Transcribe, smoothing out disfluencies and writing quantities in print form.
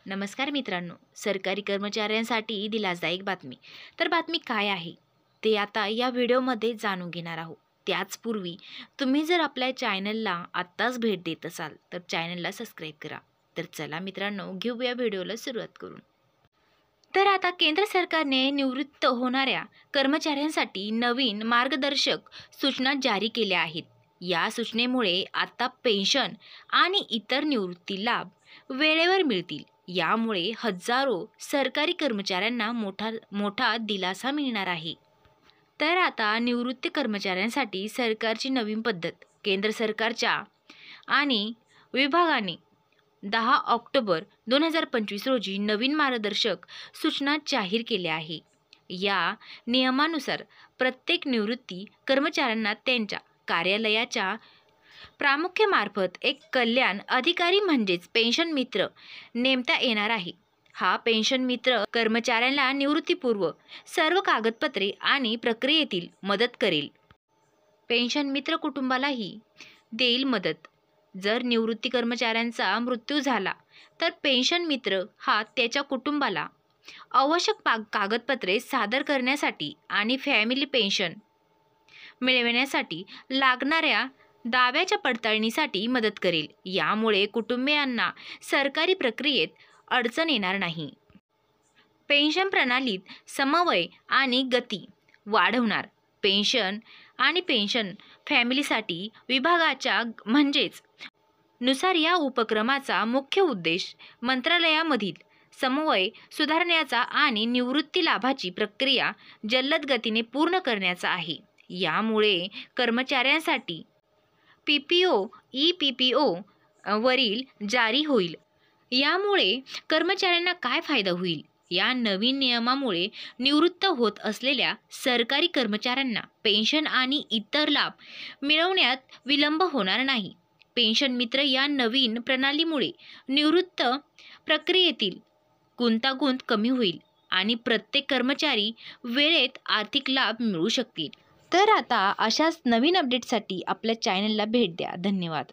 नमस्कार मित्रांनो, सरकारी कर्मचाऱ्यांसाठी दिलासादायक बातमी. तर बातमी काय आहे ते आता या व्हिडिओमध्ये जाणून घेणार आहोत. त्याचपूर्वी तुम्ही जर आपल्या चॅनलला आत्ताच भेट देत असाल तर चॅनलला सबस्क्राईब करा. तर चला मित्रांनो, घेऊया व्हिडिओला सुरुवात करून. तर आता केंद्र सरकारने निवृत्त होणाऱ्या कर्मचाऱ्यांसाठी नवीन मार्गदर्शक सूचना जारी केल्या आहेत. या सूचनेमुळे आता पेन्शन आणि इतर निवृत्ती लाभ वेळेवर मिळतील. यामुळे हजारो सरकारी कर्मचाऱ्यांना मोठा दिलासा मिळणार आहे. तर आता निवृत्ती कर्मचाऱ्यांसाठी सरकारची नवीन पद्धत. केंद्र सरकारच्या आणि विभागाने 10 ऑक्टोबर 2025 रोजी नवीन मार्गदर्शक सूचना जाहीर केल्या आहे. या नियमानुसार प्रत्येक निवृत्ती कर्मचाऱ्यांना त्यांच्या कार्यालयाच्या प्रामुख्यामार्फत एक कल्याण अधिकारी म्हणजेच पेन्शन मित्र नेमता येणार आहे. हा पेन्शन मित्र कर्मचाऱ्यांना निवृत्तीपूर्व सर्व कागदपत्रे आणि प्रक्रियेतील मदत करेल. पेन्शन मित्र कुटुंबालाही देईल मदत. जर निवृत्ती कर्मचाऱ्यांचा मृत्यू झाला तर पेन्शन मित्र हा त्याच्या कुटुंबाला आवश्यक कागदपत्रे सादर करण्यासाठी आणि फॅमिली पेन्शन मिळविण्यासाठी लागणाऱ्या दाव्याच्या पडताळणीसाठी मदत करेल. यामुळे कुटुंबियांना सरकारी प्रक्रियेत अडचण येणार नाही. पेन्शन प्रणालीत समन्वय आणि गती वाढवणार. पेन्शन आणि पेन्शन फॅमिलीसाठी विभागाच्या म्हणजेच नुसार या उपक्रमाचा मुख्य उद्देश मंत्रालयामधील समन्वय सुधारण्याचा आणि निवृत्ती लाभाची प्रक्रिया जलद गतीने पूर्ण करण्याचा आहे. यामुळे कर्मचाऱ्यांसाठी PPO, EPPO वरील जारी होईल. यामुळे कर्मचाऱ्यांना काय फायदा होईल? या नवीन नियमामुळे निवृत्त होत असलेल्या सरकारी कर्मचाऱ्यांना पेन्शन आणि इतर लाभ मिळवण्यात विलंब होणार नाही. पेन्शन मित्र या नवीन प्रणालीमुळे निवृत्त प्रक्रियेतील गुंतागुंत कमी होईल आणि प्रत्येक कर्मचारी वेळेत आर्थिक लाभ मिळवू शकतील. तर आता अशाच नवीन अपडेटसाठी आपल्या चॅनलला भेट द्या. धन्यवाद.